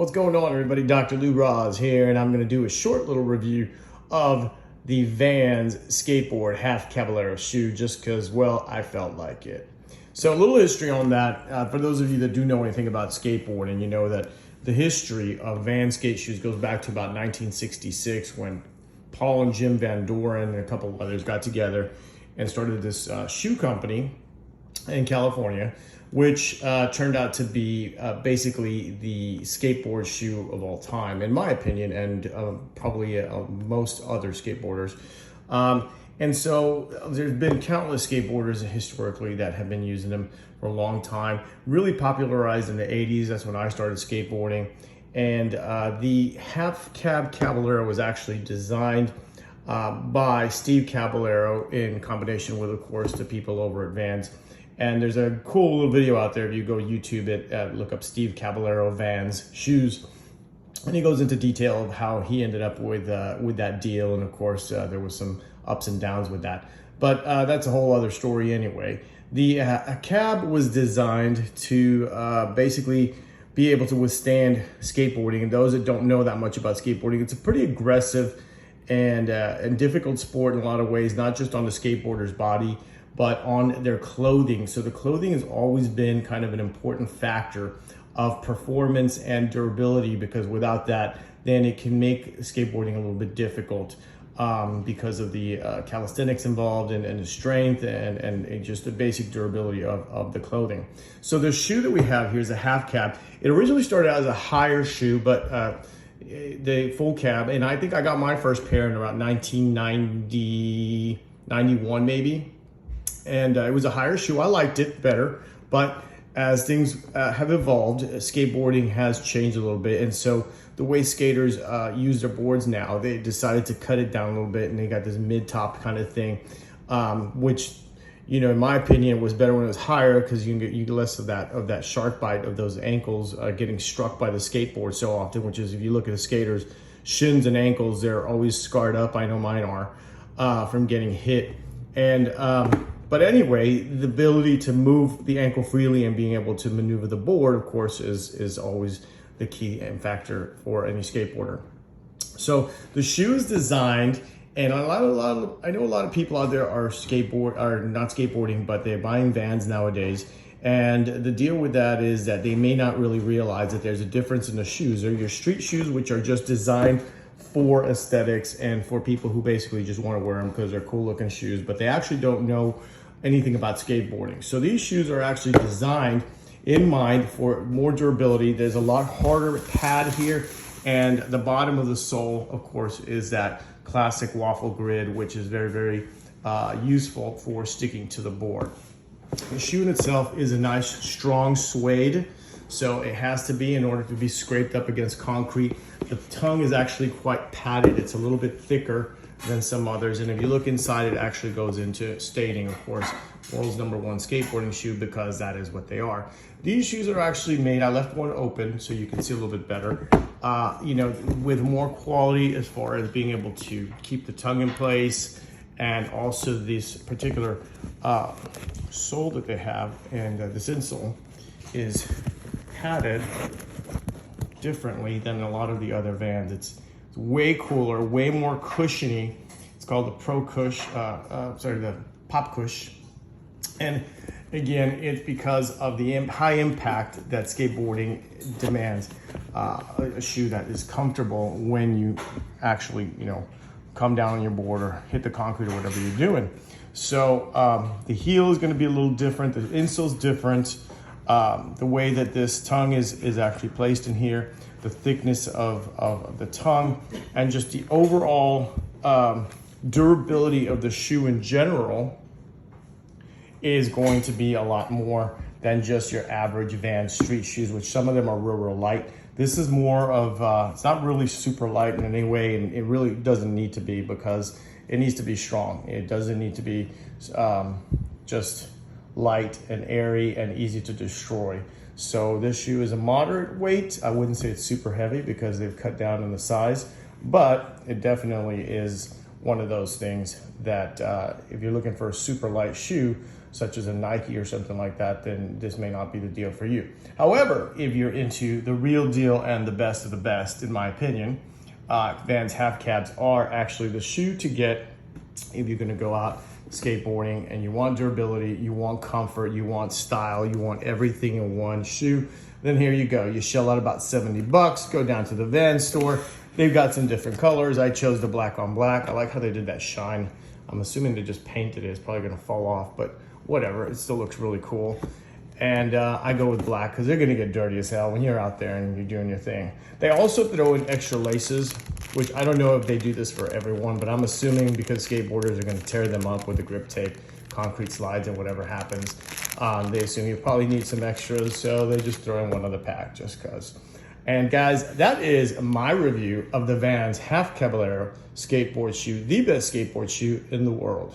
What's going on, everybody? Dr. Lou Roz here, and I'm going to do a short little review of the Vans skateboard half Caballero shoe just because, well, I felt like it. So a little history on that. For those of you that do know anything about skateboarding, you know that the history of Vans skate shoes goes back to about 1966 when Paul and Jim Van Doren and a couple of others got together and started this shoe company in California, which turned out to be basically the skateboard shoe of all time, in my opinion, and probably most other skateboarders. And so there's been countless skateboarders historically that have been using them for a long time. Really popularized in the 80s, that's when I started skateboarding. And the half cab Caballero was actually designed by Steve Caballero in combination with, of course, the people over at Vans. And there's a cool little video out there if you go YouTube it, look up Steve Caballero Vans shoes. And he goes into detail of how he ended up with that deal. And of course, there was some ups and downs with that. But that's a whole other story anyway. The cab was designed to basically be able to withstand skateboarding. And those that don't know that much about skateboarding, it's a pretty aggressive and difficult sport in a lot of ways, not just on the skateboarder's body, but on their clothing. So the clothing has always been kind of an important factor of performance and durability, because without that, then it can make skateboarding a little bit difficult because of the calisthenics involved and the strength and just the basic durability of the clothing. So the shoe that we have here is a half cab. It originally started out as a higher shoe, but the full cab, and I think I got my first pair in around 1990, 91 maybe. And it was a higher shoe. I liked it better, but as things have evolved, skateboarding has changed a little bit. And so the way skaters use their boards now, they decided to cut it down a little bit, and they got this mid-top kind of thing, which, you know, in my opinion, was better when it was higher, because you get less of that shark bite of those ankles getting struck by the skateboard so often, which is, if you look at the skaters, shins and ankles, they're always scarred up. I know mine are from getting hit. And but anyway, the ability to move the ankle freely and being able to maneuver the board, of course, is always the key and factor for any skateboarder. So the shoe is designed, and I know a lot of people out there are not skateboarding, but they're buying Vans nowadays. And the deal with that is that they may not really realize that there's a difference in the shoes. They're your street shoes, which are just designed for aesthetics and for people who basically just want to wear them because they're cool looking shoes, but they actually don't know anything about skateboarding. So these shoes are actually designed in mind for more durability. There's a lot harder pad here, and the bottom of the sole, of course, is that classic waffle grid, which is very, very useful for sticking to the board. The shoe in itself is a nice, strong suede. So it has to be in order to be scraped up against concrete. The tongue is actually quite padded. It's a little bit thicker than some others. And if you look inside, it actually goes into stating, of course, world's #1 skateboarding shoe, because that is what they are. These shoes are actually made, I left one open so you can see a little bit better, you know, with more quality as far as being able to keep the tongue in place, and also this particular sole that they have, and this insole is padded differently than a lot of the other Vans. It's way cooler, way more cushiony. It's called the Pro Cush, the Pop Cush. And again, it's because of the high impact that skateboarding demands. A shoe that is comfortable when you actually, you know, come down on your board or hit the concrete or whatever you're doing. So the heel is going to be a little different. The insole's different. The way that this tongue is actually placed in here, the thickness of the tongue, and just the overall durability of the shoe in general is going to be a lot more than just your average Vans street shoes, which some of them are real light. This is more of, it's not really super light in any way, and it really doesn't need to be, because it needs to be strong. It doesn't need to be just light and airy and easy to destroy. So this shoe is a moderate weight. I wouldn't say it's super heavy because they've cut down on the size, but it definitely is one of those things that if you're looking for a super light shoe, such as a Nike or something like that, then this may not be the deal for you. However, if you're into the real deal and the best of the best, in my opinion, Vans half cabs are actually the shoe to get if you're gonna go out skateboarding and you want durability, you want comfort, you want style, you want everything in one shoe. Then here you go. You shell out about 70 bucks, go down to the Vans store. They've got some different colors. I chose the black on black. I like how they did that shine. I'm assuming they just painted it. It's probably gonna fall off, but whatever. It still looks really cool. And I go with black because they're gonna get dirty as hell when you're out there and you're doing your thing. They also throw in extra laces, which I don't know if they do this for everyone, but I'm assuming because skateboarders are gonna tear them up with the grip tape, concrete slides, and whatever happens, they assume you probably need some extras, so they just throw in one other pack just cause. And guys, that is my review of the Vans Half Caballero skateboard shoe, the best skateboard shoe in the world.